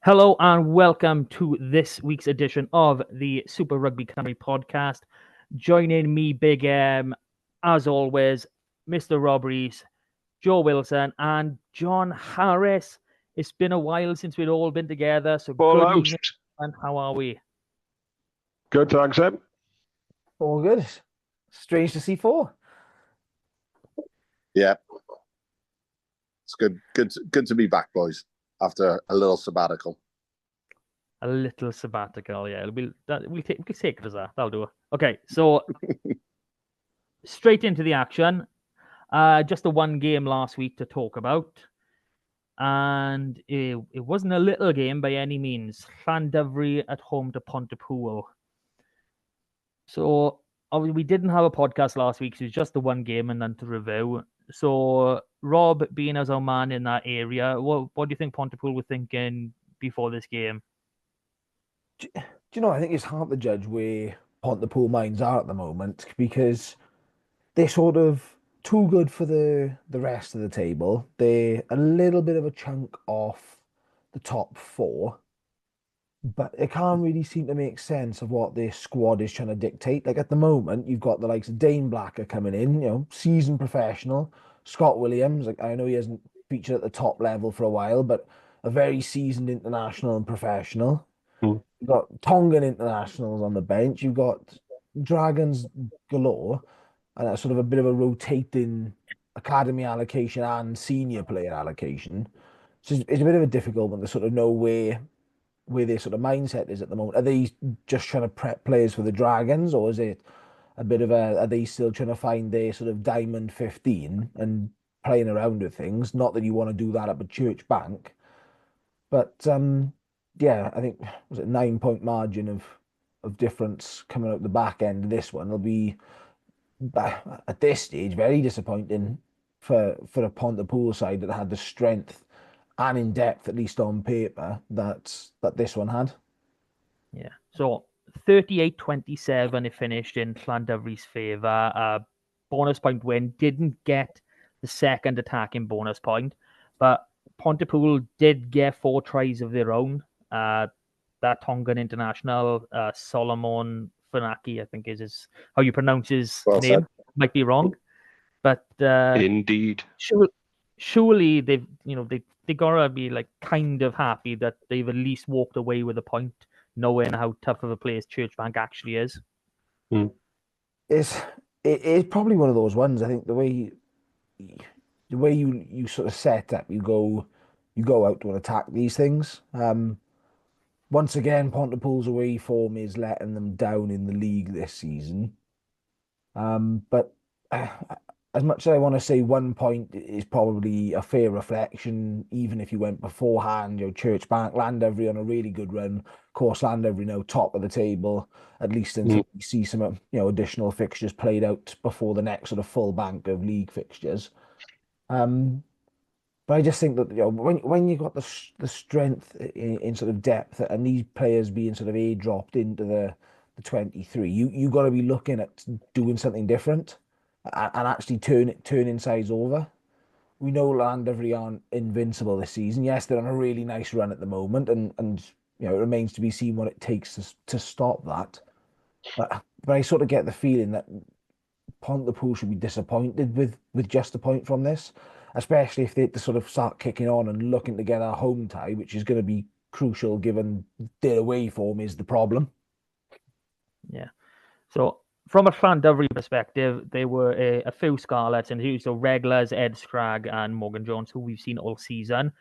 Hello and welcome to this week's edition of the Super Rugby Country podcast. Joining me, Big M, as always, Mr. Rob Rees, Joe Wilson, and John Harris. It's been a while since we'd all been together, so good evening, and how are we? Good, thanks, Em. All good. Strange to see four. Yeah, it's good to be back, boys, after a little sabbatical. A little sabbatical, yeah. We can take it as that. That'll do it. Okay, so straight into the action. Just the one game last week to talk about. And it wasn't a little game by any means. Llandovery at home to Pontypool. So obviously we didn't have a podcast last week, so it was just the one game and then to review. So Rob, being as our man in that area, what do you think Pontypool were thinking before this game? Do you know, I think it's hard to judge where Pontypool minds are at the moment because they're sort of too good for the rest of the table. They're a little bit of a chunk off the top four, but it can't really seem to make sense of what their squad is trying to dictate. Like at the moment, you've got the likes of Dane Blacker coming in, seasoned professional. Scott Williams, like I know he hasn't featured at the top level for a while, but a very seasoned international and professional. You've got Tongan internationals on the bench. You've got Dragons galore, and that's sort of a bit of a rotating academy allocation and senior player allocation. So it's a bit of a difficult one to sort of know where their sort of mindset is at the moment. Are they just trying to prep players for the Dragons, or is it a bit of are they still trying to find their sort of diamond 15 and playing around with things? Not that you want to do that up at Church Bank, but yeah, I think was it 9-point margin of difference coming out the back end of this one. It'll be at this stage very disappointing for a Pontypool side that had the strength and in depth, at least on paper, that this one had. Yeah. So 38-27 it finished in Llandovery's favour. Bonus point win. Didn't get the second attacking bonus point, but Pontypool did get 4 tries of their own. That Tongan international, Solomon Funaki, I think is how you pronounce his name. Might be wrong, but indeed, surely they've they gotta be like kind of happy that they've at least walked away with a point, knowing how tough of a place Church Bank actually is. It is probably one of those ones. I think the way you sort of set up, you go out to attack these things. Once again, Pontypool's away form is letting them down in the league this season. But as much as I want to say 1 point is probably a fair reflection, even if you went beforehand, Church Bank, Llandovery on a really good run. Of course, Llandovery now top of the table, at least until we see some additional fixtures played out before the next sort of full bank of league fixtures. But I just think that when you've got the strength in sort of depth and these players being sort of airdropped into the 23, you got to be looking at doing something different and actually turning sides over. We know Llandovery aren't invincible this season. Yes, they're on a really nice run at the moment, and it remains to be seen what it takes to stop that. But I sort of get the feeling that Pontypool should be disappointed with just a point from this, especially if they sort of start kicking on and looking to get a home tie, which is going to be crucial given their away form is the problem. Yeah. So from a Llandovery perspective, there were a few Scarlets and so regulars, Ed Scragg and Morgan Jones, who we've seen all season.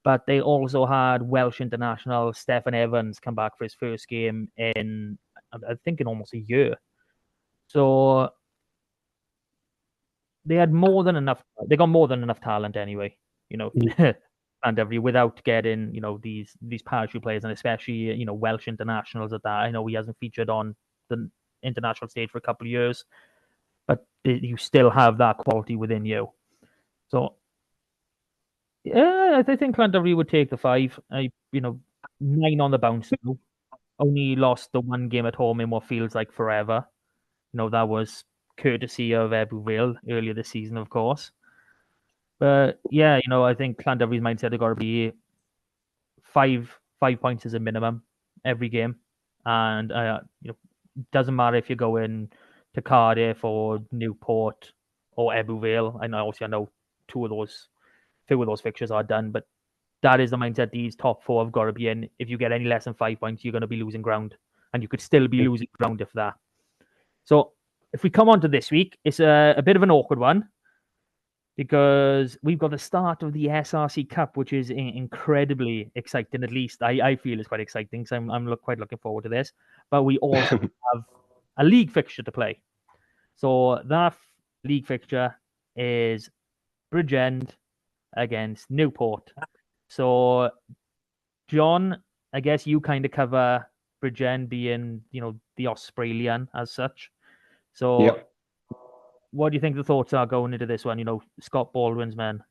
But they also had Welsh international Stephen Evans come back for his first game in, I think, in almost a year. So they had more than enough. They got more than enough talent anyway, Llandovery, without getting, these parachute players, and especially, Welsh internationals at that. I know he hasn't featured on the international stage for a couple of years, but you still have that quality within you. So, yeah, I think Llandovery would take the 5. 9 on the bounce now. Only lost the one game at home in what feels like forever. That was courtesy of Ebbw earlier this season, of course. But yeah, I think Llandovery's mindset have got to be 5 5 points is a minimum every game, and doesn't matter if you're going to Cardiff or Newport or Ebbw Vale. I know few of those fixtures are done, but that is the mindset these top four have got to be in. If you get any less than 5 points, you're going to be losing ground, and you could still be losing ground if that. So if we come on to this week, it's a bit of an awkward one because we've got the start of the SRC Cup, which is incredibly exciting. At least I feel it's quite exciting, so I'm quite looking forward to this. But we also have a league fixture to play. So that league fixture is Bridgend against Newport. So, John, I guess you kind of cover Bridgend being, the Australian as such. So, Yep. What do you think the thoughts are going into this one? Scott Baldwin's men.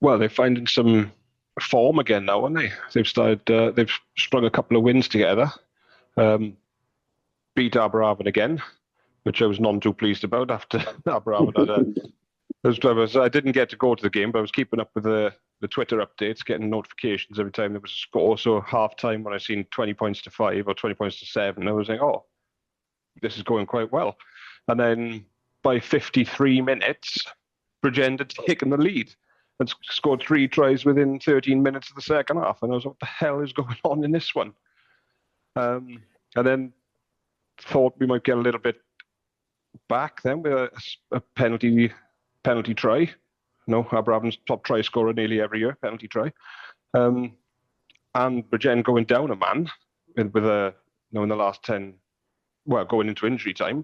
Well, they're finding some form again now, aren't they? They've strung a couple of wins together. Beat Aberafan again, which I was none too pleased about after Aberafan had I didn't get to go to the game, but I was keeping up with the Twitter updates, getting notifications every time there was a score. So half time when I seen 20 points to 5 or 20 points to 7, I was like, oh, this is going quite well. And then by 53 minutes, Bridgend had taken the lead and scored 3 tries within 13 minutes of the second half. And I was like, what the hell is going on in this one? And then thought we might get a little bit back then with a penalty try. Abraham's top try scorer nearly every year, penalty try. And Bridgend going down a man with a in the last 10, going into injury time,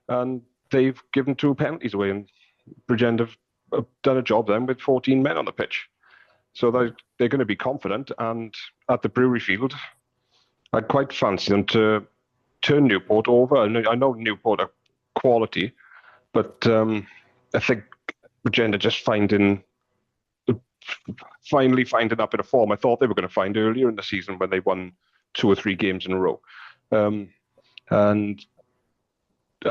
and they've given 2 penalties away, and Bridgend have done a job then with 14 men on the pitch. So they're going to be confident, and at the Brewery Field, I'd quite fancy them to turn Newport over. I know Newport are quality, but I think Bridgend are just finally finding a bit of form I thought they were going to find earlier in the season when they won 2 or 3 games in a row. And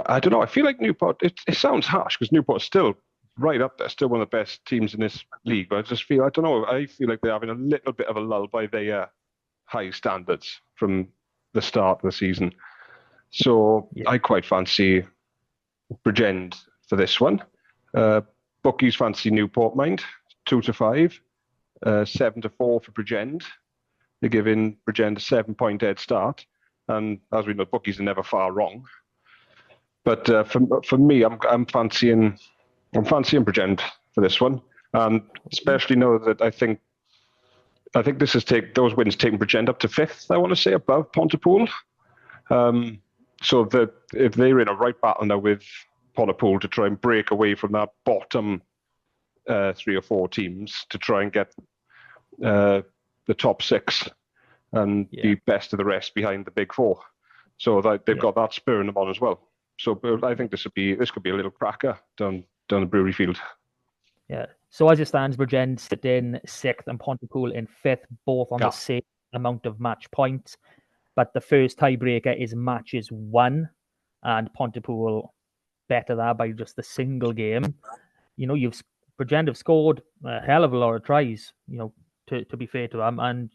I don't know, I feel like Newport, it sounds harsh because Newport's still right up there, still one of the best teams in this league, but I feel like they're having a little bit of a lull by their high standards from the start of the season. So yeah. I quite fancy Bridgend for this one. Bookies fancy Newport mind, 2-5, 7-4 for Bridgend. They're giving Bridgend a 7-point head start, and as we know, bookies are never far wrong. But for me, I'm fancying Bridgend for this one, and especially know that I think this is those wins taking Bridgend up to 5th. I want to say above Pontypool. So that if they're in a right battle now with Pontypool to try and break away from that bottom 3 or 4 teams to try and get the top 6 and be best of the rest behind the big 4. So that they've got that spurring them on as well. So I think this could be a little cracker down the Brewery Field. Yeah. So as it stands, Bridgend sit in 6th and Pontypool in 5th, both on the same amount of match points. But the first tiebreaker is matches 1, and Pontypool better that by just a single game. Bridgend have scored a hell of a lot of tries, to be fair to them, and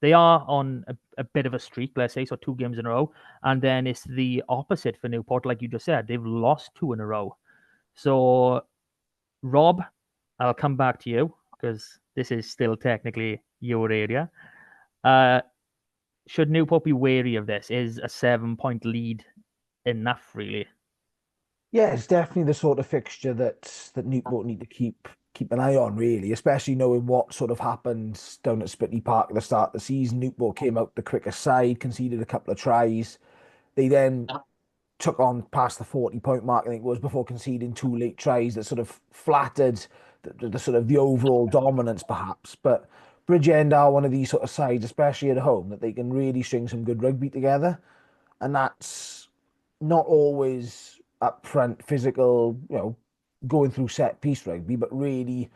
they are on a bit of a streak, let's say, so 2 games in a row. And then it's the opposite for Newport, like you just said. They've lost 2 in a row. So, Rob, I'll come back to you because this is still technically your area. Should Newport be wary of this? Is a 7-point lead enough, really? Yeah, it's definitely the sort of fixture that Newport need to keep an eye on, really, especially knowing what sort of happened down at Spitley Park at the start of the season. Newport came out the quicker side, conceded a couple of tries. They then took on past the 40-point mark, I think it was, before conceding 2 late tries that sort of flattered the sort of the overall dominance, perhaps. But Bridgend are one of these sort of sides, especially at home, that they can really string some good rugby together. And that's not always upfront physical, going through set piece rugby, but really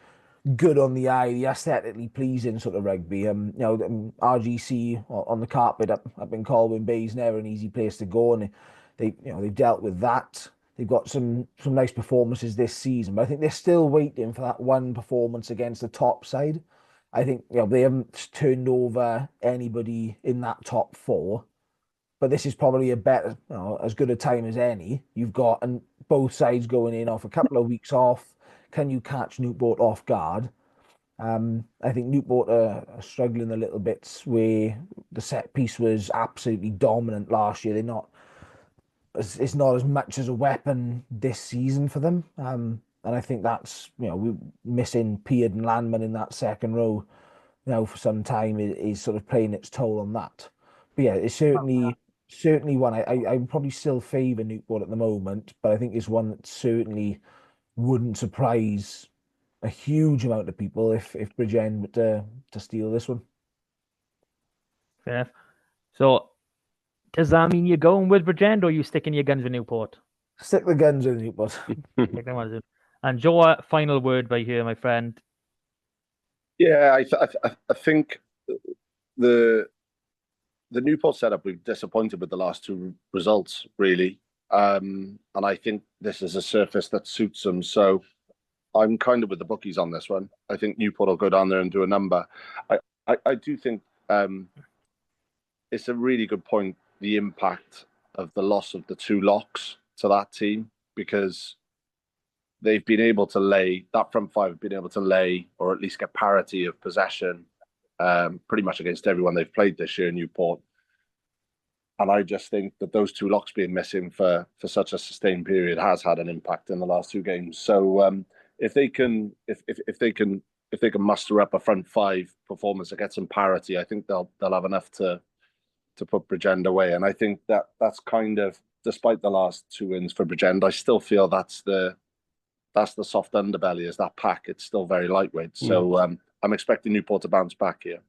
good on the eye, the aesthetically pleasing sort of rugby. RGC on the carpet up in Colwyn Bay is never an easy place to go, and they've dealt with that. They've got some nice performances this season, but I think they're still waiting for that one performance against the top side. I think they haven't turned over anybody in that top four, but this is probably a better, as good a time as any. You've got and both sides going in off a couple of weeks off. Can you catch Newport off guard? I think Newport are struggling a little bit where the set piece was absolutely dominant last year. They're not. It's not as much as a weapon this season for them. And I think that's we're missing Peard and Landman in that second row now for some time is sort of playing its toll on that. But yeah, it's certainly one I would probably still favour Newport at the moment, but I think it's one that certainly wouldn't surprise a huge amount of people if Bridgend were to steal this one. Fair. So does that mean you're going with Bridgend or are you sticking your guns with Newport? Stick the guns with Newport. And Joe, final word by here, my friend. Yeah, I think the Newport setup, we've disappointed with the last two results, really. And I think this is a surface that suits them. So I'm kind of with the bookies on this one. I think Newport will go down there and do a number. I do think it's a really good point, the impact of the loss of the two locks to that team, because they've been able to lay, that front five have been able to lay, or at least get parity of possession pretty much against everyone they've played this year in Newport. And I just think that those two locks being missing for such a sustained period has had an impact in the last two games. So if they can muster up a front five performance that gets them parity, I think they'll have enough to put Bridgend away. And I think that's kind of, despite the last two wins for Bridgend, I still feel that's the soft underbelly, is that pack. It's still very lightweight. So I'm expecting Newport to bounce back here.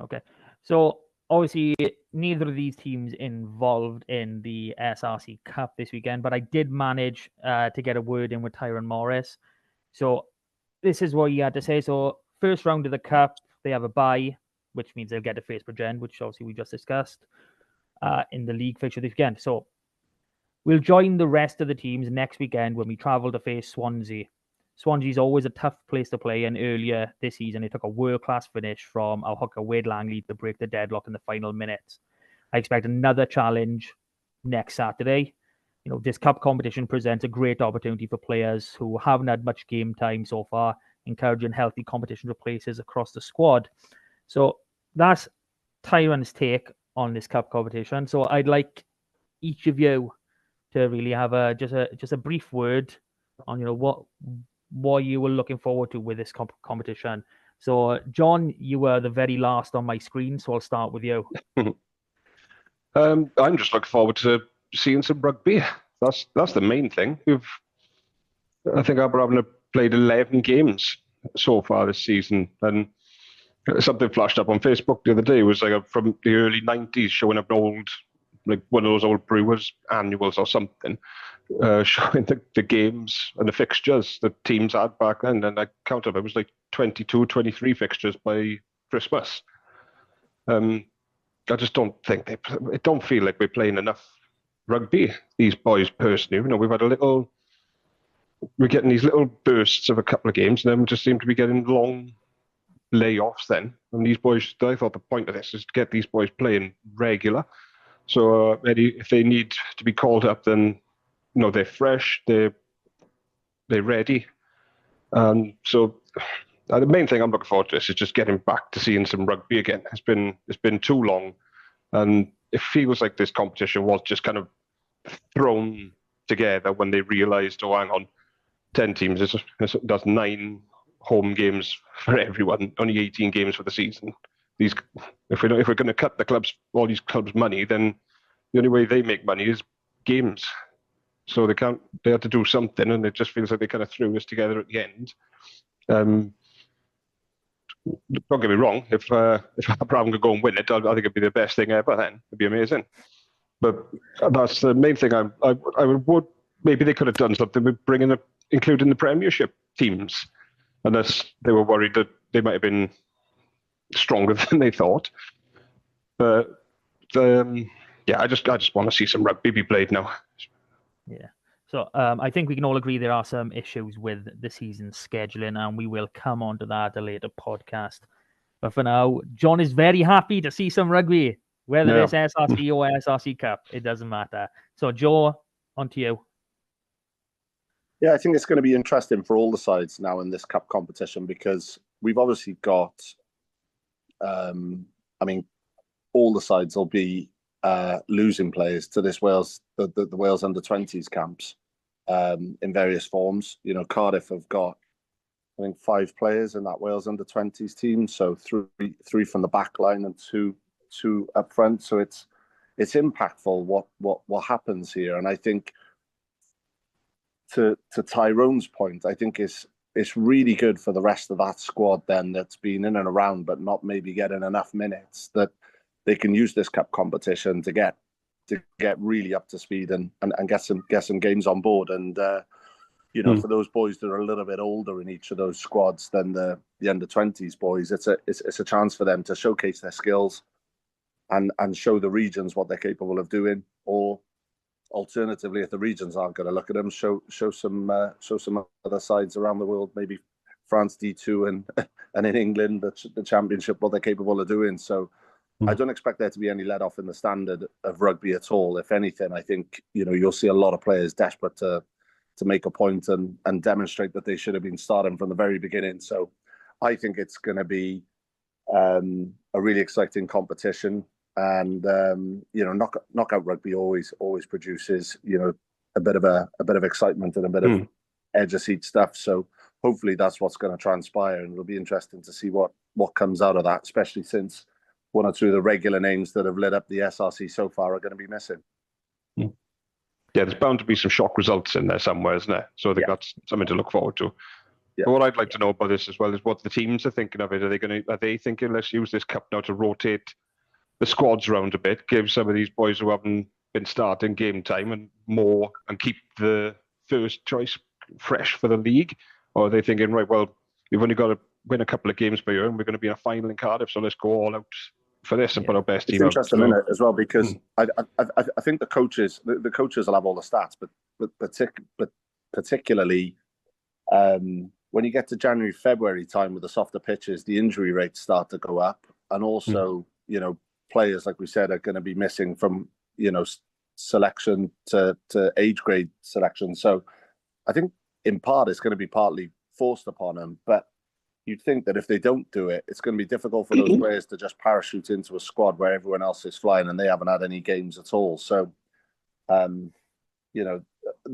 Okay. So obviously neither of these teams involved in the SRC Cup this weekend, but I did manage to get a word in with Tyrone Morris. So this is what he had to say. So first round of the Cup, they have a bye, which means they'll get to face Bridgend, which obviously we just discussed in the league fixture this weekend. So we'll join the rest of the teams next weekend when we travel to face Swansea. Swansea's always a tough place to play, and earlier this season they took a world-class finish from our hooker Wade Langley to break the deadlock in the final minutes. I expect another challenge next Saturday. This cup competition presents a great opportunity for players who haven't had much game time so far, encouraging healthy competition for places across the squad. So that's Tyrone's take on this cup competition. So I'd like each of you to really have just a brief word on what you were looking forward to with this competition. So John, you were the very last on my screen, so I'll start with you. I'm just looking forward to seeing some rugby. That's the main thing. I think Aberravon have played 11 games so far this season, and something flashed up on Facebook the other day. It was like from the early 90s, showing up an old, like one of those old Brewers annuals or something, showing the games and the fixtures that teams had back then. And I counted, it was like 22, 23 fixtures by Christmas. I just don't think it don't feel like we're playing enough rugby, these boys, personally. We've had we're getting these little bursts of a couple of games, and then we just seem to be getting long layoffs then. And these boys, I thought the point of this is to get these boys playing regular. So if they need to be called up, then they're fresh, they're ready. So the main thing I'm looking forward to is just getting back to seeing some rugby again. It's been too long, and it feels like this competition was just kind of thrown together when they realised, oh, hang on, 10 teams, that's 9 home games for everyone, only 18 games for the season. If we're going to cut all these clubs money, then the only way they make money is games. So they had to do something, and it just feels like they kind of threw this together at the end. Don't get me wrong, if Aberravon could go and win it, I think it'd be the best thing ever then. It'd be amazing. But that's the main thing. I would, maybe they could have done something with including the Premiership teams, unless they were worried that they might have been stronger than they thought. But I just want to see some rugby be played now. Yeah. So I think we can all agree there are some issues with the season scheduling, and we will come on to that at a later podcast. But for now, John is very happy to see some rugby, whether it's SRC or SRC Cup. It doesn't matter. So, Joe, on to you. Yeah, I think it's going to be interesting for all the sides now in this cup competition, because we've obviously got, all the sides will be losing players to this Wales, the Wales under-20s camps in various forms. You know, Cardiff have got, I think, 5 players in that Wales under-20s team, so three from the back line and two up front. So it's impactful what happens here, and I think to Tyrone's point, I think it's really good for the rest of that squad then that's been in and around but not maybe getting enough minutes, that they can use this cup competition to get really up to speed and get some games on board. And for those boys that are a little bit older in each of those squads than the under-20s boys, it's a chance for them to showcase their skills and show the regions what they're capable of doing. Or alternatively, if the regions aren't going to look at them, show some other sides around the world, maybe France D2 and in England the Championship, what they're capable of doing. So I don't expect there to be any let off in the standard of rugby at all. If anything, I think you'll see a lot of players desperate to make a point and demonstrate that they should have been starting from the very beginning. So I think it's going to be a really exciting competition. And knockout rugby always produces a bit of excitement and a bit of edge of seat stuff. So hopefully that's what's going to transpire, and it'll be interesting to see what comes out of that, especially since one or two of the regular names that have lit up the SRC so far are going to be missing. Yeah, there's bound to be some shock results in there somewhere, isn't there? So I think that's something to look forward to. Yeah. But what I'd like to know about this as well is what the teams are thinking of it. Are they thinking, let's use this cup now to rotate the squads around a bit, give some of these boys who haven't been starting game time and keep the first choice fresh for the league? Or are they thinking, right, well, we've only got to win a couple of games per year and we're going to be in a final in Cardiff, so let's go all out for this and put our best team out? It's interesting, isn't it, as well, because I think the coaches will have all the stats, but particularly when you get to January, February time with the softer pitches, the injury rates start to go up, and also players, like we said, are going to be missing from selection to age grade selection. So I think in part it's going to be partly forced upon them, but you'd think that if they don't do it, it's going to be difficult for those players to just parachute into a squad where everyone else is flying and they haven't had any games at all. So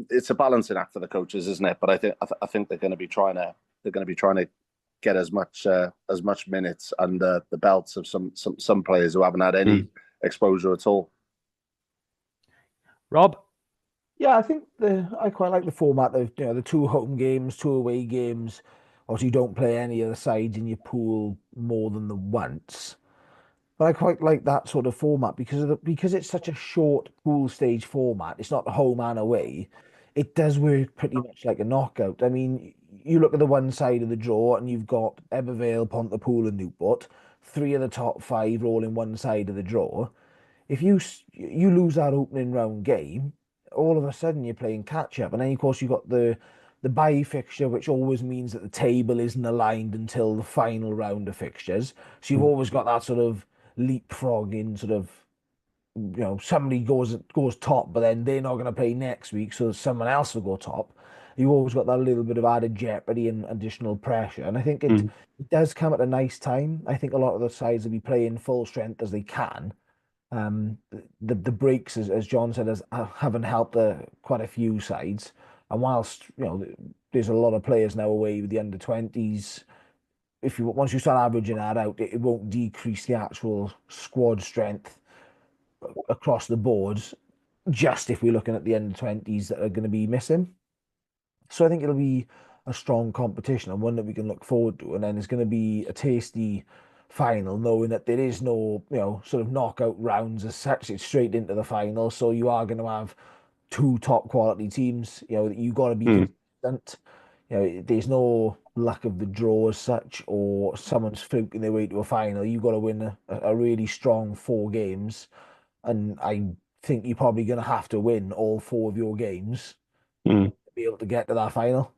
it's a balancing act for the coaches, isn't it? But I think they're going to be trying to get as much minutes under the belts of some players who haven't had any exposure at all. Rob? Yeah, I think I quite like the format of the 2 home games, 2 away games. Obviously, you don't play any of the sides in your pool more than the once. But I quite like that sort of format because it's such a short pool stage format. It's not home and away. It does work pretty much like a knockout. I mean, you look at the one side of the draw and you've got Ebervale, Pontypool and Newport, 3 of the top 5 all in one side of the draw. If you lose that opening round game, all of a sudden you're playing catch up, and then of course you've got the bye fixture, which always means that the table isn't aligned until the final round of fixtures. So you've always got that sort of leapfrogging sort of, somebody goes top, but then they're not going to play next week, so someone else will go top. You've always got that little bit of added jeopardy and additional pressure, and I think it does come at a nice time. I think a lot of the sides will be playing full strength as they can. The breaks, as John said, haven't helped quite a few sides. And whilst there's a lot of players now away with the under-20s, once you start averaging that out, it won't decrease the actual squad strength across the boards. Just if we're looking at the under-20s that are going to be missing, so I think it'll be a strong competition and one that we can look forward to. And then it's going to be a tasty final, knowing that there is no sort of knockout rounds as such. It's straight into the final, so you are going to have 2 top quality teams. You got to be consistent. There's no luck of the draw as such, or someone's fluking their way to a final. You got to win a really strong 4 games, and I think you're probably going to have to win all 4 of your games to be able to get to that final,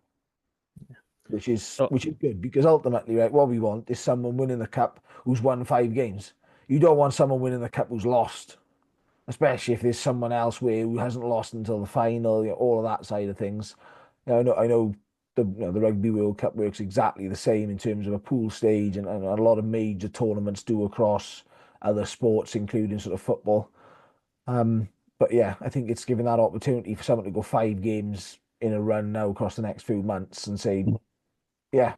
which is good, because ultimately, right, what we want is someone winning the cup who's won 5 games. You don't want someone winning the cup who's lost, especially if there's someone else who hasn't lost until the final. You know, all of that side of things. You know, I know the Rugby World Cup works exactly the same in terms of a pool stage, and a lot of major tournaments do across other sports, including sort of football. But yeah, I think it's given that opportunity for someone to go 5 games in a run now across the next few months and say, yeah,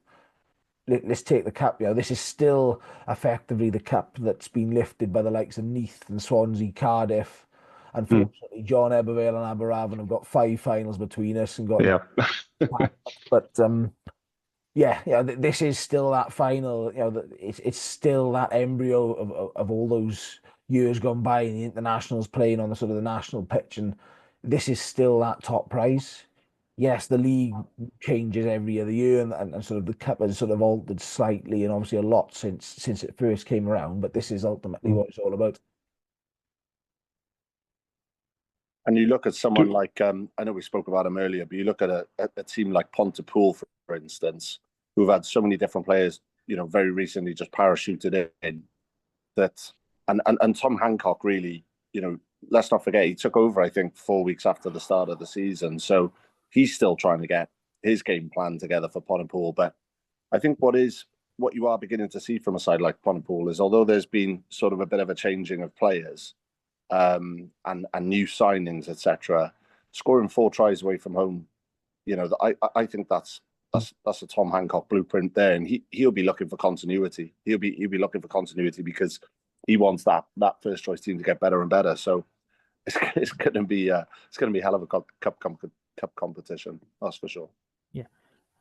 let's take the cup. You know, this is still effectively the cup that's been lifted by the likes of Neath and Swansea, Cardiff. Unfortunately, John Ebervale and Aberravon have got 5 finals between us and got. But yeah, this is still that final. You know, it's still that embryo of all those years gone by, and the internationals playing on the sort of the national pitch, and this is still that top prize. Yes, the league changes every other year, and sort of the cup has sort of altered slightly, and obviously a lot since it first came around. But this is ultimately what it's all about. And you look at someone like, I know we spoke about him earlier, but you look at a team like Pontypool, for instance, who've had so many different players, you know, very recently just parachuted in. And Tom Hancock really, you know, let's not forget, he took over, I think, 4 weeks after the start of the season. So he's still trying to get his game plan together for Pontypool. But I think what you are beginning to see from a side like Pontypool is, although there's been sort of a bit of a changing of players, and new signings, etc., scoring 4 tries away from home, you know, I think that's a Tom Hancock blueprint there, and he'll be looking for continuity. He'll be looking for continuity because he wants that first choice team to get better and better. So it's going to be a hell of a cup competition, that's for sure. Yeah.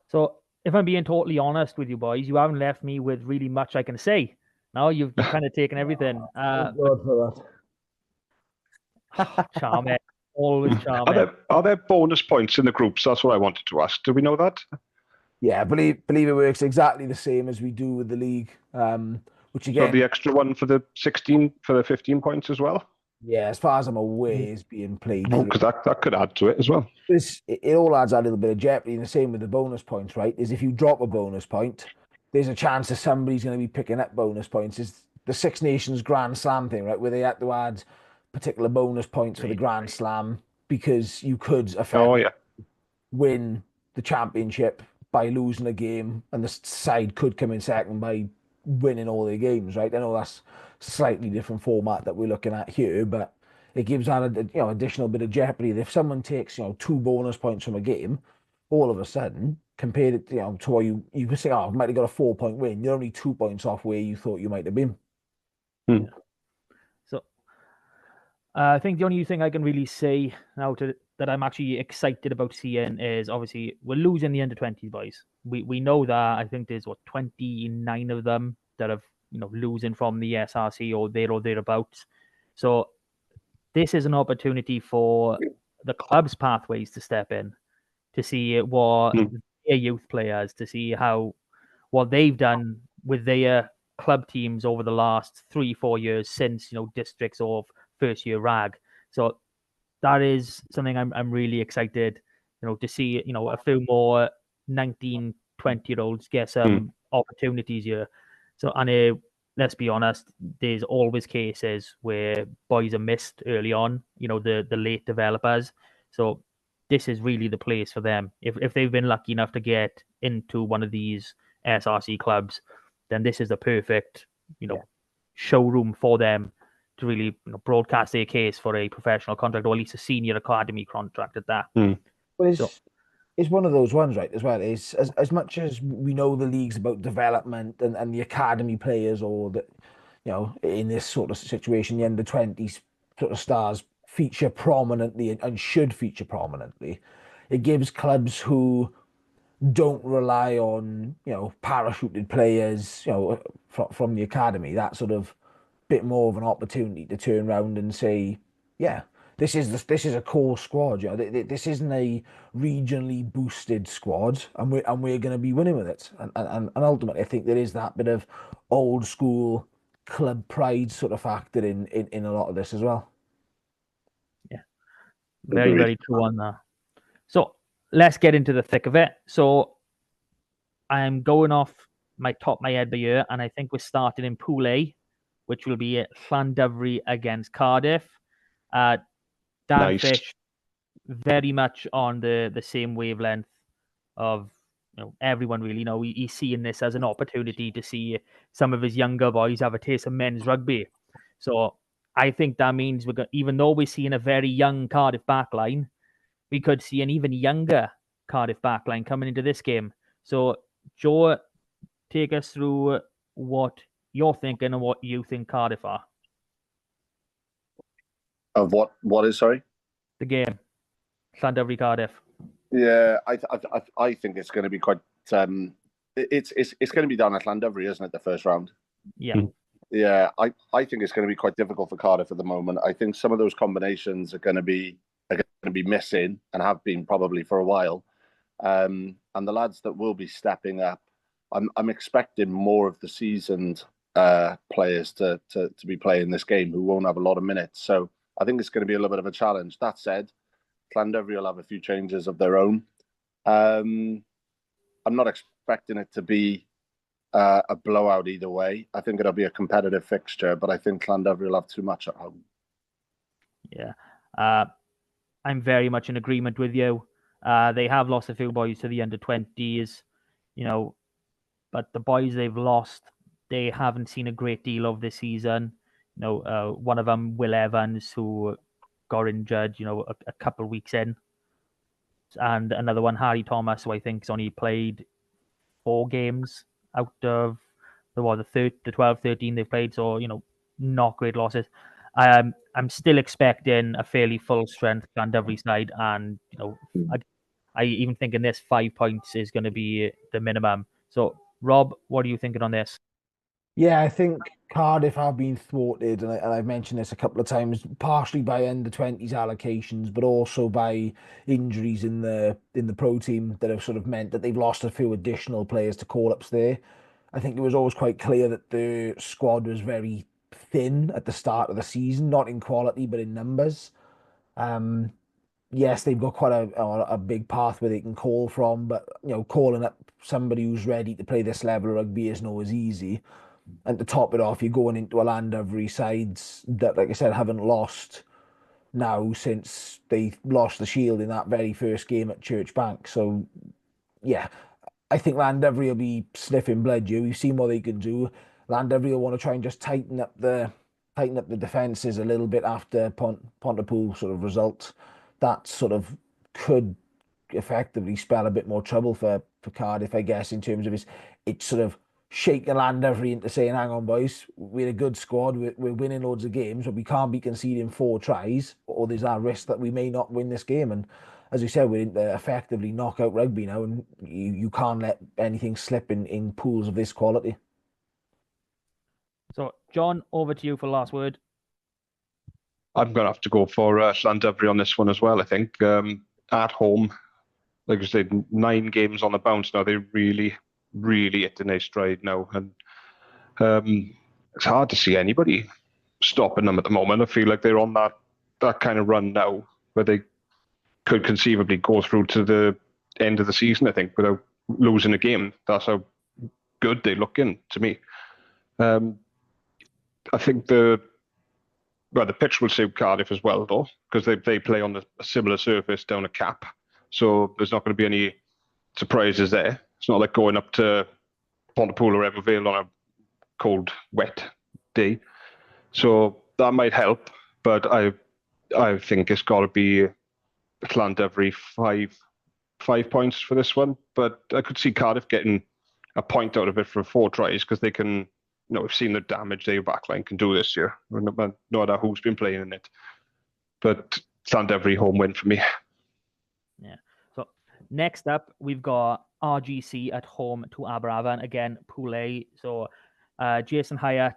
So if I'm being totally honest with you boys, you haven't left me with really much I can say. Now you've kind of taken everything. Charming, always charming. Are there bonus points in the groups? That's what I wanted to ask. Do we know that? Yeah, I believe it works exactly the same as we do with the league. Which again, so the extra one for the 15 points as well. Yeah, as far as I'm aware, is being played. Because that could add to it as well. It all adds a little bit of jeopardy, and the same with the bonus points, right? Is if you drop a bonus point, there's a chance that somebody's going to be picking up bonus points. Is the Six Nations Grand Slam thing, right? Where they had to add particular bonus points for the Grand Slam because you could win the championship by losing a game, and the side could come in second by winning all their games, right? I know that's slightly different format that we're looking at here, but it gives that additional bit of jeopardy. If someone takes 2 bonus points from a game, all of a sudden, compared it to what you could say, I might have got a 4-point win. You're only 2 points off where you thought you might have been. Yeah. So I think the only thing I can really say now that I'm actually excited about seeing is, obviously we're losing the under-20s boys. We know that. I think there's 29 of them that have losing from the SRC or thereabouts. So this is an opportunity for the club's pathways to step in, to see what their youth players, to see what they've done with their club teams over the last 3-4 years since districts or first year rag. So that is something I'm really excited to see a few more 19, 20-year-olds get some opportunities here. So, and let's be honest, there's always cases where boys are missed early on, the late developers. So this is really the place for them. If they've been lucky enough to get into one of these SRC clubs, then this is the perfect, showroom for them to really broadcast their case for a professional contract, or at least a senior academy contract at that. Well, it's one of those ones, right, as well. Is as much as we know the league's about development and the academy players, or that, in this sort of situation, the under-20s sort of stars feature prominently and should feature prominently. It gives clubs who don't rely on, parachuted players, from the academy, that sort of bit more of an opportunity to turn around and say, yeah, this is a core squad. This isn't a regionally boosted squad, and we're going to be winning with it. And ultimately, I think there is that bit of old school club pride sort of factor in a lot of this as well. Yeah, very, very true on that. So let's get into the thick of it. So I'm going off my top of my head by year, and I think we're starting in Pool A, which will be Llandovery against Cardiff. Dan Nice. Fish, very much on the same wavelength of everyone really. He's seeing this as an opportunity to see some of his younger boys have a taste of men's rugby. So I think that means even though we're seeing a very young Cardiff backline, we could see an even younger Cardiff backline coming into this game. So Joe, take us through what you're thinking and what you think Cardiff are. Of what is, sorry? The game. Llandovery Cardiff. Yeah, I think it's going to be quite. It's going to be down at Llandovery, isn't it? The first round. Yeah. Yeah, I think it's going to be quite difficult for Cardiff at the moment. I think some of those combinations are going to be missing and have been probably for a while. And the lads that will be stepping up, I'm expecting more of the seasoned players to be playing this game who won't have a lot of minutes. So I think it's going to be a little bit of a challenge. That said, Llandovery will have a few changes of their own. I'm not expecting it to be a blowout either way. I think it'll be a competitive fixture, but I think Llandovery will have too much at home. Yeah. I'm very much in agreement with you. They have lost a few boys to the under-20s, but the boys they've lost, they haven't seen a great deal of this season. One of them, Will Evans, who got injured, a couple of weeks in. And another one, Harry Thomas, who I think has only played 4 games out of the 12, 13 they've played. So, not great losses. I'm still expecting a fairly full strength Llandovery side, and I even thinking this 5 points is going to be the minimum. So, Rob, what are you thinking on this? Yeah, I think Cardiff have been thwarted, and I've mentioned this a couple of times, partially by under-20s allocations, but also by injuries in the pro team that have sort of meant that they've lost a few additional players to call-ups there. I think it was always quite clear that the squad was very thin at the start of the season, not in quality, but in numbers. Yes, they've got quite a big path where they can call from, but calling up somebody who's ready to play this level of rugby isn't always easy. And to top it off, you're going into a Llandovery sides that, like I said, haven't lost now since they lost the Shield in that very first game at Church Bank. So, yeah, I think Llandovery will be sniffing blood. We've seen what they can do. Llandovery will want to try and just tighten up the defences a little bit after Pontypool sort of result. That sort of could effectively spell a bit more trouble for Cardiff, I guess, in terms of it's sort of shaking Llandovery into saying, hang on, boys, we're a good squad, we're winning loads of games, but we can't be conceding 4 tries, or there's that risk that we may not win this game. And as we said, we're into effectively knockout rugby now, and you can't let anything slip in pools of this quality. So, John, over to you for the last word. I'm going to have to go for Llandovery on this one as well, I think. At home, like I said, 9 games on the bounce now. They really hit in their stride now. And it's hard to see anybody stopping them at the moment. I feel like they're on that kind of run now where they could conceivably go through to the end of the season, I think, without losing a game. That's how good they look in to me. I think the pitch will suit Cardiff as well, though, because they play on a similar surface down a cap. So there's not going to be any surprises there. It's not like going up to Pontypool or Evervale on a cold, wet day. So that might help, but I think it's got to be Llandovery 5 points for this one. But I could see Cardiff getting a point out of it for 4 tries because they can. We've seen the damage their backline can do this year. No matter who's been playing in it. But Llandovery home win for me. Yeah. So next up, we've got RGC at home to Aberafan. Again, Pool A. So Jason Hyatt,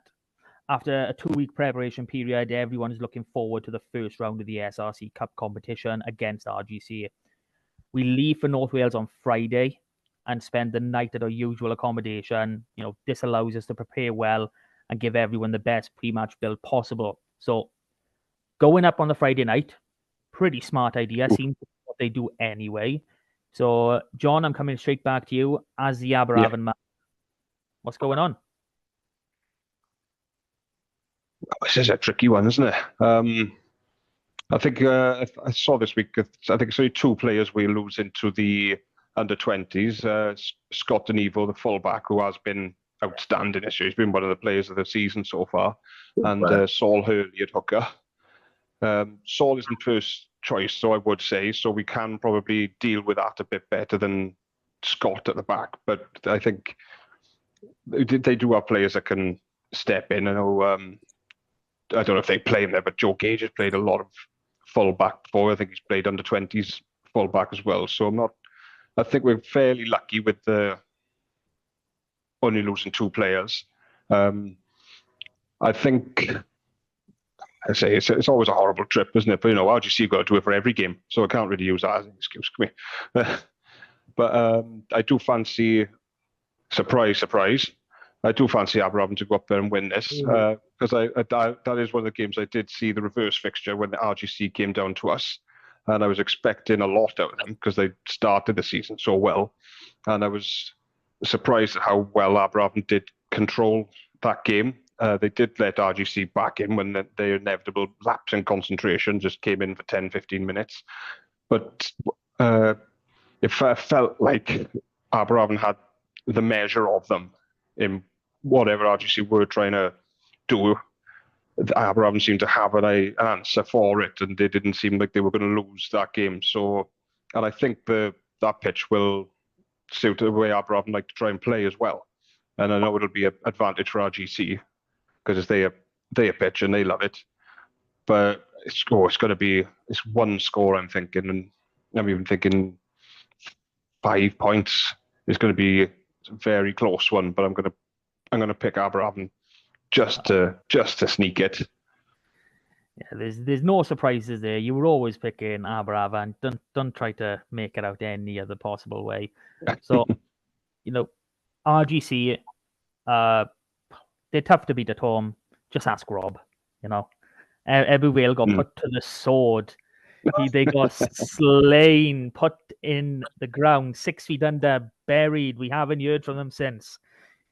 after a 2-week preparation period, everyone's looking forward to the first round of the SRC Cup competition against RGC. We leave for North Wales on Friday and spend the night at our usual accommodation. This allows us to prepare well and give everyone the best pre-match build possible. So going up on the Friday night, pretty smart idea. Seems what they do anyway. So, John, I'm coming straight back to you as the Aberravon man. What's going on? This is a tricky one, isn't it? I think I saw this week. I think it's only 2 players we lose into the under-20s. Scott Denevo, the fullback, who has been outstanding this year. He's been one of the players of the season so far. And Saul Hurley at hooker. Saul isn't first choice, so I would say. So we can probably deal with that a bit better than Scott at the back. But I think they do have players that can step in. I know, I don't know if they play him there, but Joe Gage has played a lot of fullback before. I think he's played under-20s fullback as well. So I think we're fairly lucky with only losing 2 players. I think, I say it's always a horrible trip, isn't it? But RGC got to do it for every game, so I can't really use that as an excuse. But I do fancy, surprise, I do fancy Aberravon to go up there and win this, because that is one of the games I did see the reverse fixture when the RGC came down to us, and I was expecting a lot out of them because they started the season so well, and I was surprised at how well Aberravon did control that game. They did let RGC back in when their inevitable lapse in concentration just came in for 10, 15 minutes. But it felt like Aberravon had the measure of them in whatever RGC were trying to do. Aberravon seemed to have an answer for it, and they didn't seem like they were going to lose that game. So, and I think that pitch will suit the way Aberravon like to try and play as well. And I know it'll be an advantage for RGC because it's their pitch and they love it. But it's going to be one score, I'm thinking, and I'm even thinking 5 points. It's going to be a very close one, but I'm going to pick Aberravon just to sneak it. Yeah, there's no surprises there. You were always picking Aberravon. Don't try to make it out any other possible way. So, RGC, they're tough to beat at home. Just ask Rob. Every Whale got put to the sword. They got slain, put in the ground, 6 feet under, buried. We haven't heard from them since.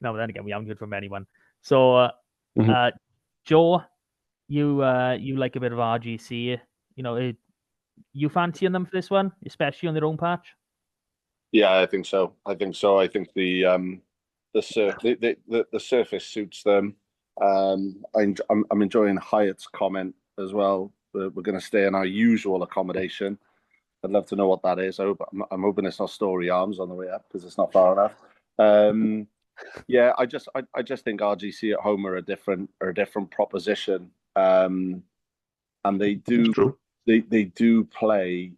No, then again, we haven't heard from anyone. So, Joe, you like a bit of RGC. You fancying them for this one, especially on their own patch? Yeah, I think so. I think the surface suits them. I'm enjoying Hyatt's comment as well. We're going to stay in our usual accommodation. I'd love to know what that is. I'm hoping it's not Story Arms on the way up because it's not far enough. Yeah, I just think RGC at home are a different proposition, and they do play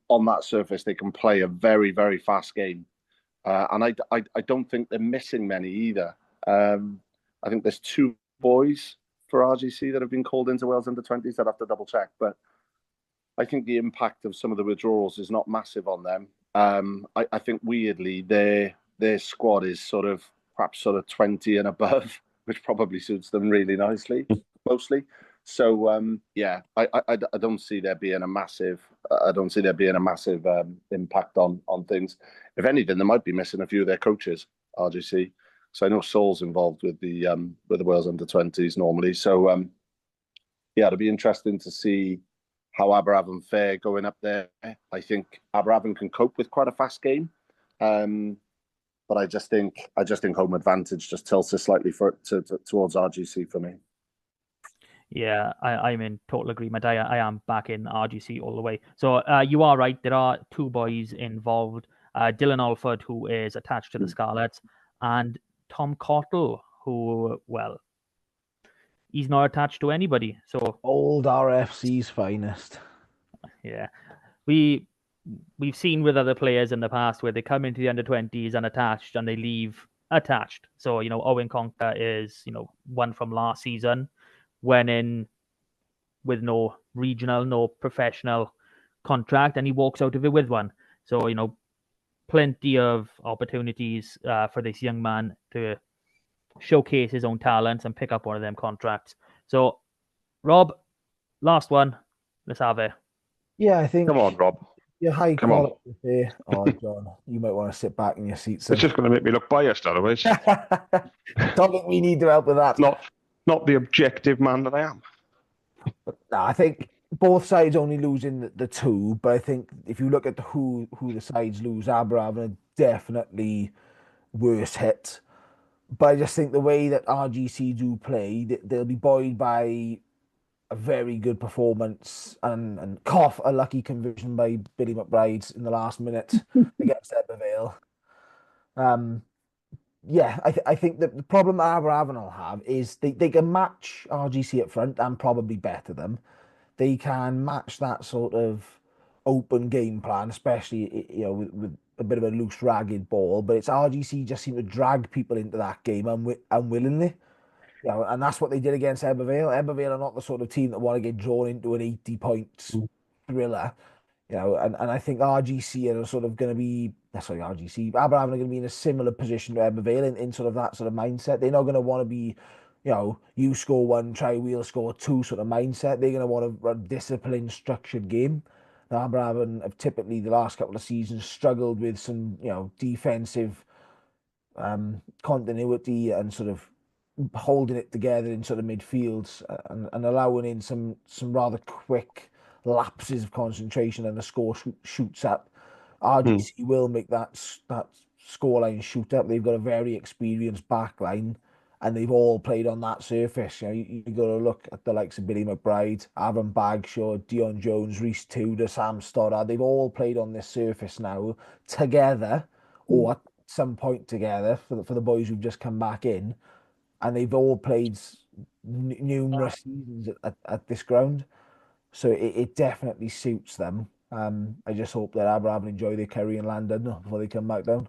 on that surface. They can play a very, very fast game, and I don't think they're missing many either. I think there's 2 boys for RGC that have been called into Wales under-20s. I'd have to double check, but I think the impact of some of the withdrawals is not massive on them. I think weirdly their squad is perhaps 20 and above, which probably suits them really nicely, mostly. So yeah, I don't see there being a massive impact on things. If anything, they might be missing a few of their coaches, RGC. So I know Saul's involved with the Wales under-20s normally. So yeah, it'll be interesting to see how Aberravon fare going up there. I think Aberravon can cope with quite a fast game, but I just think home advantage just tilts it slightly towards RGC for me. Yeah, I'm in total agreement. I am back in RGC all the way. So you are right. There are 2 boys involved. Dylan Alford, who is attached to the Scarlets, and Tom Cottle, who, well, he's not attached to anybody. So old RFC's finest. Yeah, we've seen with other players in the past where they come into the under-20s unattached and they leave attached. So Owen Conker is one from last season, went in with no regional, no professional contract, and he walks out of it with one. So plenty of opportunities for this young man to showcase his own talents and pick up one of them contracts. So, Rob, last one. Let's have it. Yeah, I think. Come on, Rob. Your high Come on. quality there. Oh, John, you might want to sit back in your seats. It's just going to make me look biased otherwise. Don't think we need to help with that. Not the objective man that I am. No, I think both sides only losing the two, but I think if you look at who the sides lose, Aberafon are definitely worse hit. But I just think the way that RGC do play, they'll be buoyed by a very good performance and cough a lucky conversion by Billy McBride in the last minute against Ebervale. Yeah, I think that the problem Aberafon will have is they can match RGC up front and probably better them. They can match that sort of open game plan, especially with a bit of a loose, ragged ball. But it's RGC just seem to drag people into that game unwillingly. And that's what they did against Ebervale. Ebervale are not the sort of team that want to get drawn into an 80-point thriller. And I think RGC are sort of going to be, RGC, Aberafon are going to be in a similar position to Ebervale in sort of that sort of mindset. They're not going to want to be, you score one, try we'll score two sort of mindset. They're going to want to run disciplined, structured game. Now, Aberafon have typically the last couple of seasons struggled with some, defensive continuity and sort of holding it together in sort of midfields and allowing in some rather quick lapses of concentration and the score shoots up. RGC will make that scoreline shoot up. They've got a very experienced back line and they've all played on that surface. You got to look at the likes of Billy McBride, Aaron Bagshaw, Dion Jones, Reece Tudor, Sam Stoddard. They've all played on this surface now together or at some point together for the boys who've just come back in. And they've all played numerous seasons at this ground. So it definitely suits them. I just hope that Aberafon enjoy their curry in London before they come back down.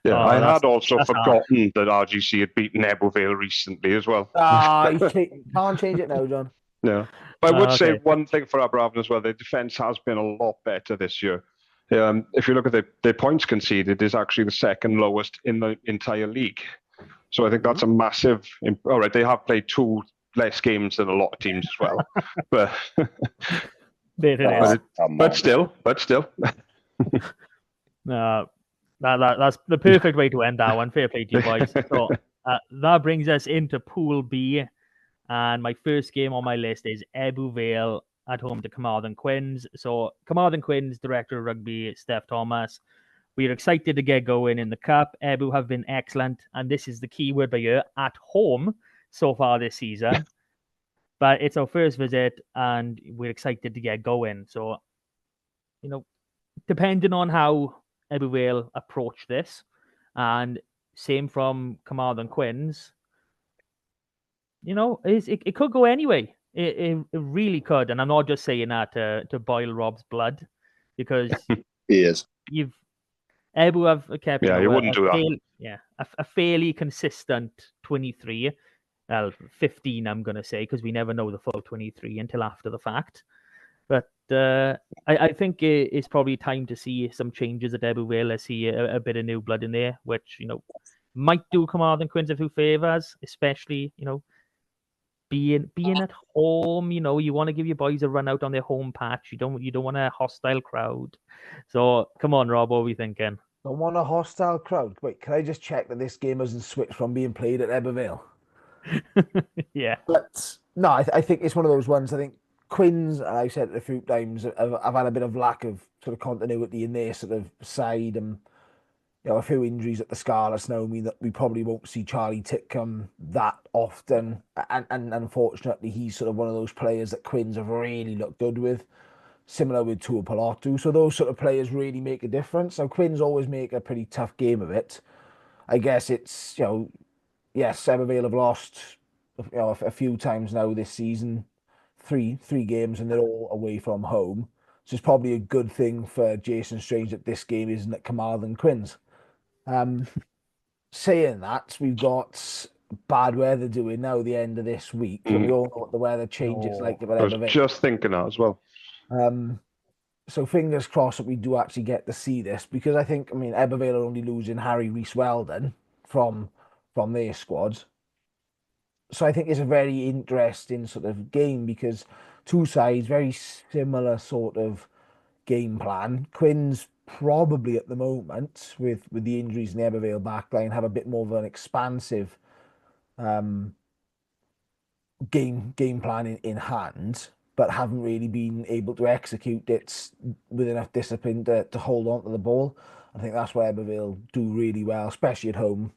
Yeah, I had also forgotten that RGC had beaten Ebervale recently as well. You can't change it now, John. No. But I would say one thing for Aberafon as well, their defence has been a lot better this year. If you look at their points conceded, is actually the second lowest in the entire league. So I think that's a massive. All right, they have played two less games than a lot of teams as well, but still. No, that's the perfect way to end that one. Fair play to you boys. So that brings us into Pool B, and my first game on my list is Ebervale at home to Carmarthen Quins. So Carmarthen Quins director of rugby Steph Thomas. We're excited to get going in the cup. Ebu have been excellent, and this is the key word by year, at home so far this season. But it's our first visit, and we're excited to get going. So, depending on how Ebervale approach this, and same from Carmarthen Quins, it could go anyway. It really could, and I'm not just saying that to boil Rob's blood, because he is. Ebu have kept you wouldn't do that. A fairly consistent 23. Well, 15, I'm going to say, because we never know the full 23 until after the fact. But I think it's probably time to see some changes at Ebervale. Let's see a bit of new blood in there, which, might do Carmarthen Quins a few favours, especially, being at home. You want to give your boys a run out on their home patch. You don't want a hostile crowd. So come on, Rob, what are we thinking? Don't want a hostile crowd. Wait, can I just check that this game hasn't switched from being played at Ebervale? Yeah. But no, I think it's one of those ones. I think Quins, I've said it a few times, have had a bit of lack of sort of continuity in their sort of side, and a few injuries at the Scarlets now mean that we probably won't see Charlie Titcombe that often. And unfortunately, he's sort of one of those players that Quins have really looked good with, similar with Tuapolotu. So those sort of players really make a difference. So Quins always make a pretty tough game of it. I guess it's, yes, Ebervale have lost, a few times now this season, three games, and they're all away from home. So it's probably a good thing for Jason Strange that this game isn't at Carmarthen Quins. Saying that, we've got bad weather doing now the end of this week, and we all know what the weather changes like. I was just thinking that as well. So fingers crossed that we do actually get to see this, because I think, Ebervale are only losing Harry Rees-Weldon from their squad. So I think it's a very interesting sort of game, because two sides, very similar sort of game plan. Quinn's probably at the moment, with the injuries in the Ebervale backline, have a bit more of an expansive game plan in hand, but haven't really been able to execute it with enough discipline to hold on to the ball. I think that's where Ebervale do really well, especially at home.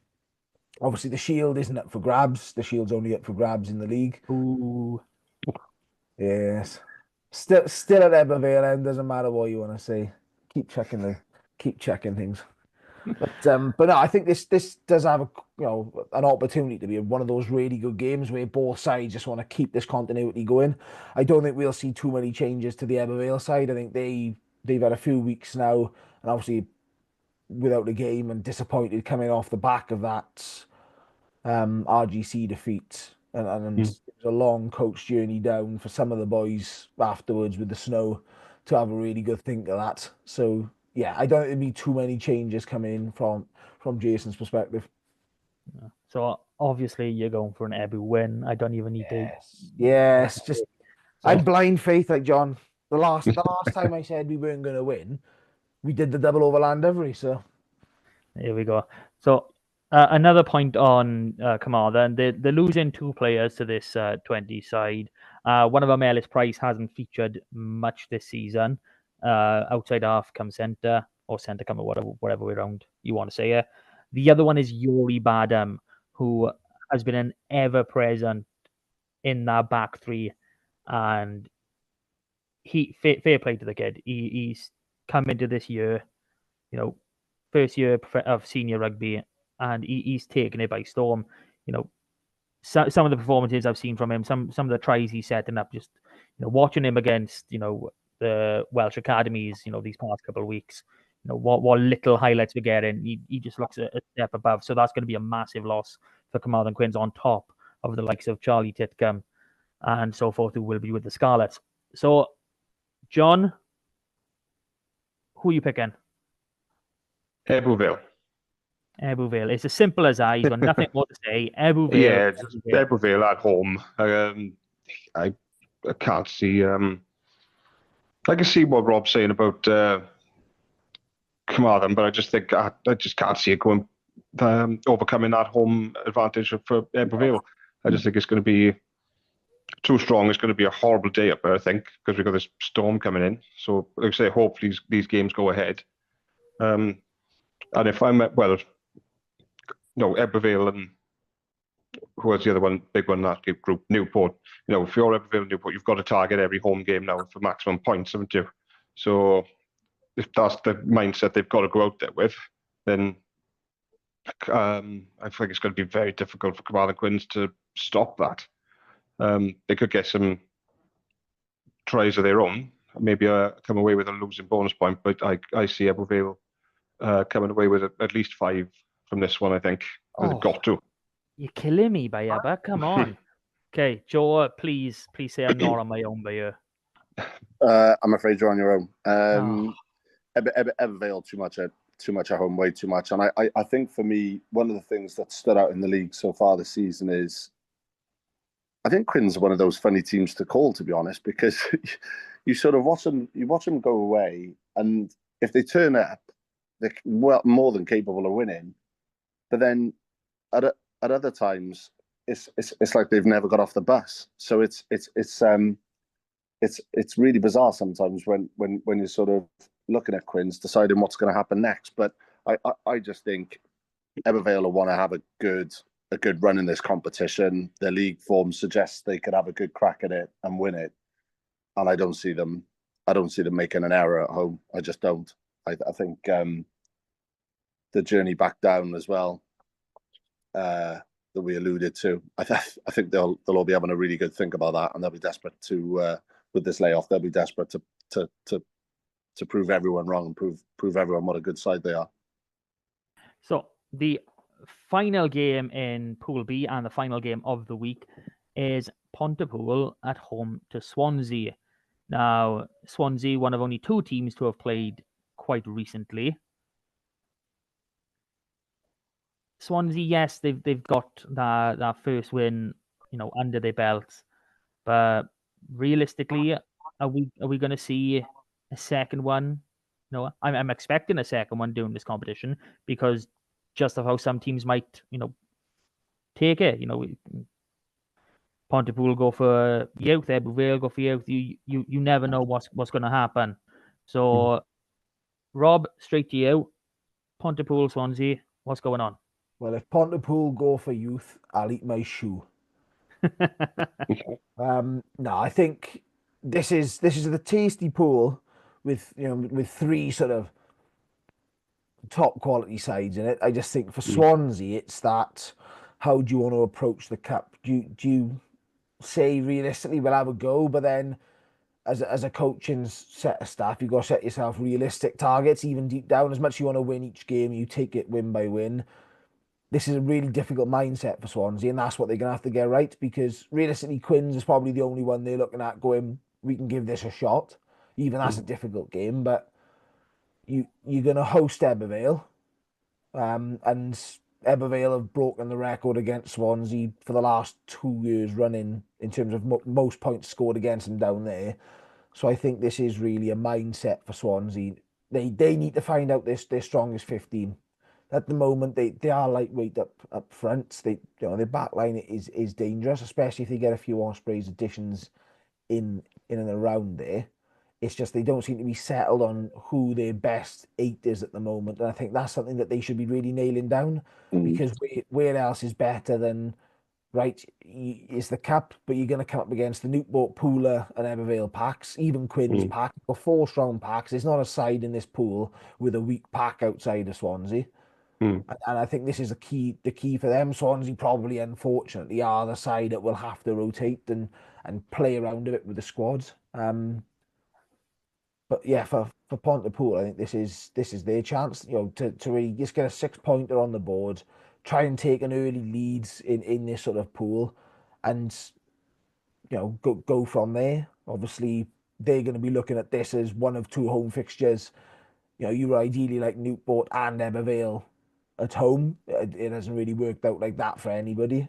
Obviously, the Shield isn't up for grabs. The Shield's only up for grabs in the league. Ooh. Yes. Still at Ebervale, and doesn't matter what you want to say. Keep checking things. But no, I think this does have an opportunity to be one of those really good games where both sides just want to keep this continuity going. I don't think we'll see too many changes to the Ebervale side. I think they've had a few weeks now, and obviously without the game and disappointed coming off the back of that RGC defeat, and it was a long coach journey down for some of the boys afterwards with the snow to have a really good think of that. So yeah, I don't think there'd be too many changes coming in from Jason's perspective. So obviously you're going for an Ebu win. I don't even need to. Yes, just I'm blind faith like John. The last time I said we weren't going to win, we did the double overland every. So here we go. So another point on Kamala, and they're losing 2 players to this 20 side. One of them, Ellis Price, hasn't featured much this season. Outside half come centre, or centre come whatever way around you want to say it. The other one is Yori Badam, who has been an ever-present in that back three, and fair play to the kid. He's come into this year, first year of senior rugby, and he's taken it by storm. Some of the performances I've seen from him, some of the tries he's setting up, just watching him against the Welsh academies, these past couple of weeks, what little highlights we're getting, he just looks a step above. So that's going to be a massive loss for Carmarthen Quins on top of the likes of Charlie Titcomb and so forth, who will be with the Scarlets. So, John, who are you picking? Ebervale. Ebervale. It's as simple as that. He's got nothing more to say. Ebervale. Yeah, just Ebervale at home. I can't see. I can see what Rob's saying about Carmarthen, but I just think I just can't see it going overcoming that home advantage for Ebervale. I just think it's going to be too strong. It's going to be a horrible day up there, I think, because we've got this storm coming in. So, like I say, hopefully these games go ahead. And if I'm Ebervale and who was the other one, big one in that group, Newport. If you're Ebervale Newport, you've got to target every home game now for maximum points, haven't you? So if that's the mindset they've got to go out there with, then I think it's going to be very difficult for Carmarthen Quins to stop that. They could get some tries of their own, maybe come away with a losing bonus point, but I see Ebervale coming away with at least 5 from this one, I think. They've got to. You're killing me, Bayaba. Come on. Okay, Joe, please say I'm not on my own, Bayer. I'm afraid you're on your own. Ebervale too much at home, way too much. And I think for me, one of the things that stood out in the league so far this season is I think Quins are one of those funny teams to call, to be honest, because you sort of watch them go away, and if they turn up, they're more than capable of winning. But then at other times, it's like they've never got off the bus. So it's really bizarre sometimes when you're sort of looking at Quins, deciding what's going to happen next. But I just think Ebervale will want to have a good run in this competition. Their league form suggests they could have a good crack at it and win it. And I don't see them making an error at home. I just don't. I think the journey back down as well that we alluded to. I think they'll all be having a really good think about that, and they'll be desperate to with this layoff. They'll be desperate to prove everyone wrong and prove everyone what a good side they are. So the final game in Pool B and the final game of the week is Pontypool at home to Swansea. Now, Swansea, one of only 2 teams to have played quite recently. Swansea, yes, they've got that first win, under their belts, but realistically, are we going to see a second one. No, I'm expecting a second one during this competition because just of how some teams might, take it. Pontypool go for youth, Ebbw go for youth. You never know what's going to happen. So, Rob, straight to you. Pontypool, Swansea, what's going on? Well, if Pontypool go for youth, I'll eat my shoe. No, I think this is the tasty pool with three sort of top quality sides in it. I just think for Swansea, it's that how do you want to approach the cup? Do you say realistically we'll have a go, but then as a coaching set of staff, you've got to set yourself realistic targets, even deep down. As much as you want to win each game, you take it win by win. This is a really difficult mindset for Swansea, and that's what they're going to have to get right, because realistically, Quins is probably the only one they're looking at going, we can give this a shot. Even that's a difficult game, but you're going to host Ebbw and Ebbw have broken the record against Swansea for the last 2 years running in terms of most points scored against them down there. So I think this is really a mindset for Swansea. They need to find out their strongest 15. At the moment, they are lightweight up front. Their back line is dangerous, especially if they get a few Ospreys additions in and around there. It's just they don't seem to be settled on who their best 8 is at the moment. And I think that's something that they should be really nailing down, because where else is better than, right, it's the cup, but you're going to come up against the Newport, Pooler and Ebbw packs, even Quinn's pack, or 4 strong packs. There's not a side in this pool with a weak pack outside of Swansea. And I think this is the key for them. Swansea probably, unfortunately, are the side that will have to rotate and play around a bit with the squads. But yeah, for Pontypool, I think this is their chance, to really just get a 6-pointer on the board, try and take an early leads in this sort of pool, and go from there. Obviously, they're going to be looking at this as one of 2 home fixtures. You would ideally like Newport and Ebbw at home. It hasn't really worked out like that for anybody,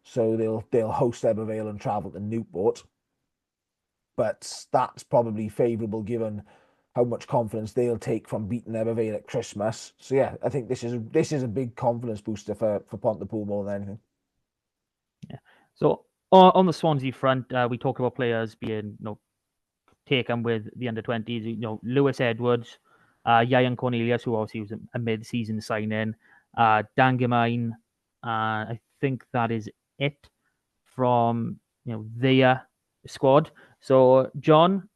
so they'll host Ebbw and travel to Newport. But that's probably favourable given how much confidence they'll take from beating Ebbw at Christmas. So yeah, I think this is a big confidence booster for Pontypool more than anything. Yeah. So on the Swansea front, we talk about players being taken with the under-20s. Lewis Edwards, Ian Cornelius, who obviously was a mid-season sign-in, Dangemine. I think that is it from their squad. So, John,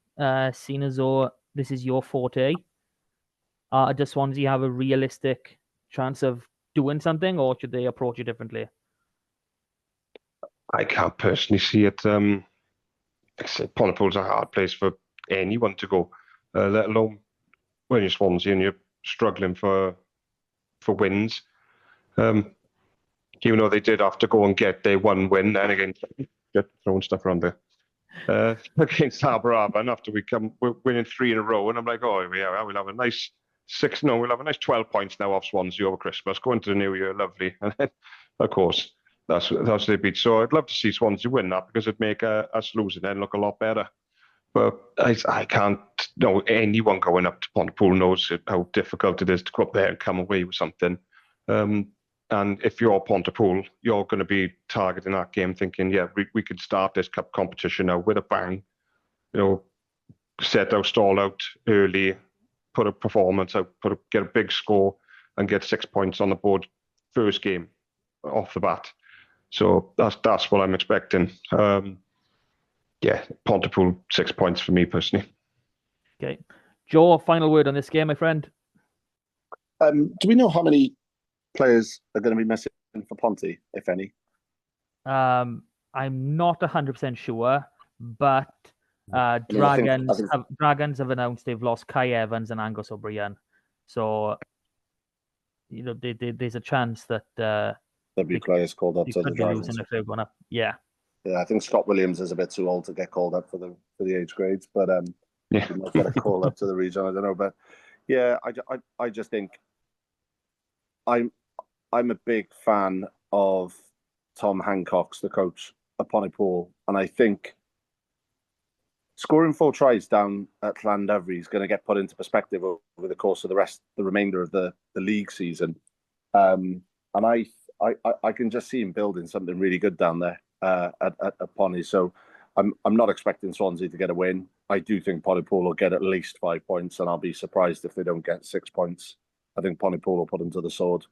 seeing as though this is your forte, does Swansea have a realistic chance of doing something, or should they approach it differently? I can't personally see it. Like I said, Pontypool's a hard place for anyone to go, let alone when you're Swansea and you're struggling for wins. Even though they did have to go and get their 1 win, and again, get throwing stuff around there. Against Harbour after we're winning 3 in a row, and I'm like, oh yeah, we'll have a nice 12 points now off Swansea over Christmas, going to the new year, lovely. And then, of course, that's they beat. So I'd love to see Swansea win that, because it'd make us losing then look a lot better. But I can't. No, anyone going up to Pontypool knows how difficult it is to go up there and come away with something. And if you're Pontypool, you're going to be targeting that game, thinking, yeah, we could start this cup competition now with a bang. Set our stall out early, put a performance out, get a big score, and get 6 points on the board first game off the bat. So that's what I'm expecting. Yeah, Pontypool 6 points for me personally. Okay, Joe, final word on this game, my friend. Do we know how many players are going to be missing for Ponty, if any? I'm not 100% sure, but Dragons have announced they've lost Kai Evans and Angus O'Brien. So, there's a chance that there'll be players called up to the Dragons. If they're going up. Yeah. Yeah, I think Scott Williams is a bit too old to get called up for the age grades, but he might get a call up to the region. I don't know, but yeah, I just think I'm a big fan of Tom Hancock's the coach at Pontypool, and I think scoring 4 tries down at Llandovery is going to get put into perspective over the course of the remainder of the league season. And I can just see him building something really good down there at Pony. So I'm not expecting Swansea to get a win. I do think Pontypool will get at least 5 points, and I'll be surprised if they don't get 6 points. I think Pontypool will put them to the sword,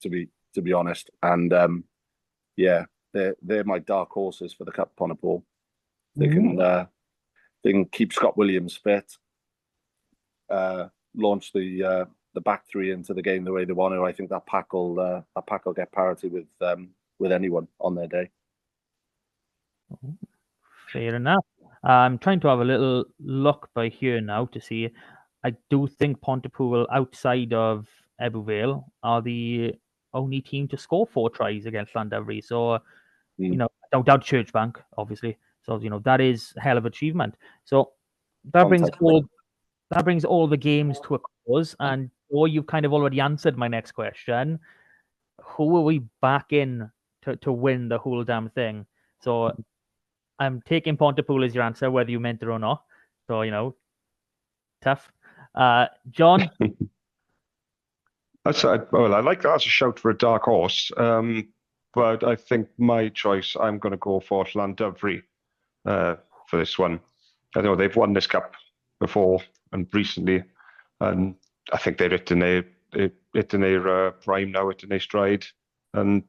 to be honest. And they're my dark horses for the Cup. Pontypool. They can keep Scott Williams fit, launch the back three into the game the way they want to. I think that pack will get parity with anyone on their day. Fair enough. I'm trying to have a little look by here now to see. I do think Pontypool, outside of Ebbw are the only team to score 4 tries against Llandovery. So, I don't doubt Churchbank, obviously. So, that is a hell of achievement. So that brings all the games to a close. And you've kind of already answered my next question. Who are we backing to win the whole damn thing? So I'm taking Pontypool as your answer, whether you meant it or not. So, tough. John? I like that as a shout for a dark horse. But I think my choice, I'm going to go for Llandovery for this one. I know they've won this cup before and recently, and I think they're hitting their prime now, hitting their stride, and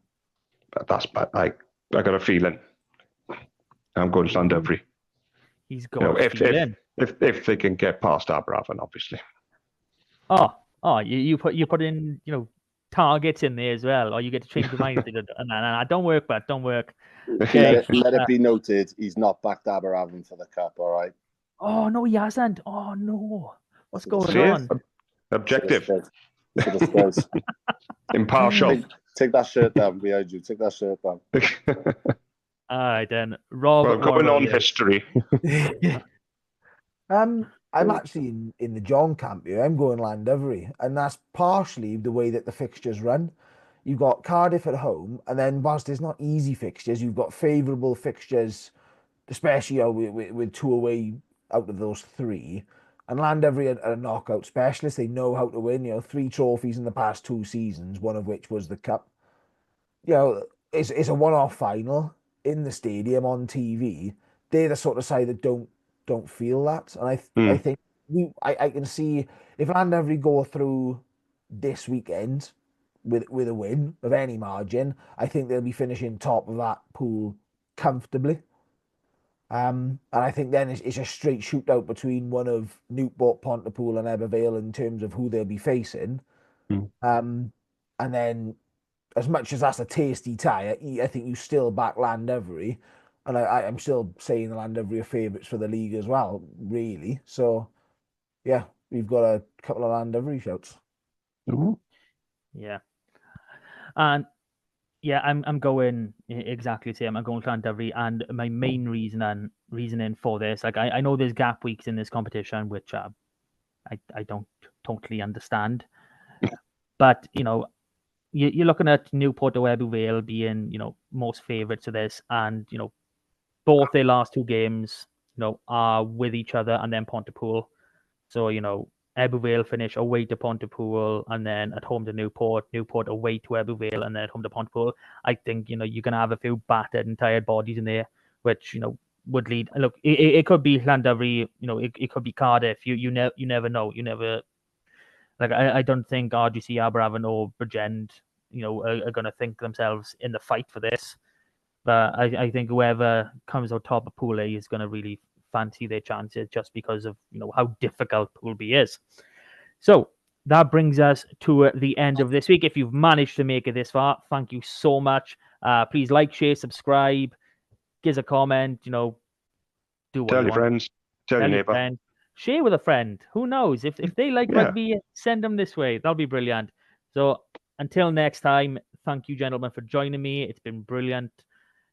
that's I got a feeling. I'm going Llandovery. He's got if they can get past Aberafon, obviously. You put in targets in there as well, or you get to change your mind. No, don't work, but don't work. Okay. Let it be noted, he's not backed Aberafon for the cup. All right. Oh no, he hasn't. Oh no, what's going on? Objective. Impartial. Take that shirt down behind you. Take that shirt down. All right then, Rob. Well, going on history. I'm actually in the John camp here. I'm going Llandovery, and that's partially the way that the fixtures run. You've got Cardiff at home, and then whilst there's not easy fixtures, you've got favourable fixtures, especially with 2 away out of those 3. And Llandovery are a knockout specialist. They know how to win. 3 trophies in the past 2 seasons, one of which was the cup. It's a one-off final in the stadium on TV. They're the sort of side that don't feel that, and I think I can see if Llandovery go through this weekend with a win of any margin, I think they'll be finishing top of that pool comfortably. And I think then it's a straight shootout between one of Newport, Pontypool, and Ebbw in terms of who they'll be facing. And then, as much as that's a tasty tie, I think you still back Llandovery. And I'm still saying the Llandovery are favourites for the league as well, really. So, yeah, we've got a couple of Llandovery shouts. Yeah. And, yeah, I'm going exactly the same. I'm going Llandovery. And my main reasoning for this, I know there's gap weeks in this competition, which I don't totally understand. But, you're looking at Newport or Ebbw being, most favourites of this. And, both their last 2 games, are with each other and then Pontypool. So, Ebbw finish away to Pontypool and then at home to Newport away to Ebbw and then at home to Pontypool. I think, you're going to have a few battered and tired bodies in there, which, would lead. Look, it could be Llandovery, it could be Cardiff. You never know. You never. I don't think RGC, Aberafon or Bridgend, are going to think themselves in the fight for this. But I think whoever comes out top of Pool A is going to really fancy their chances just because of how difficult Pool B is. So that brings us to the end of this week. If you've managed to make it this far, thank you so much. Please like, share, subscribe, give us a comment. Do what tell you your want. Friends, tell your neighbour. Friend. Share with a friend. Who knows? If they like rugby, send them this way. That'll be brilliant. So until next time, thank you, gentlemen, for joining me. It's been brilliant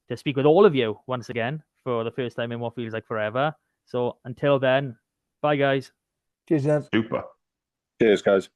to speak with all of you once again for the first time in what feels like forever. So until then, bye, guys. Cheers, Ned. Super. Cheers, guys.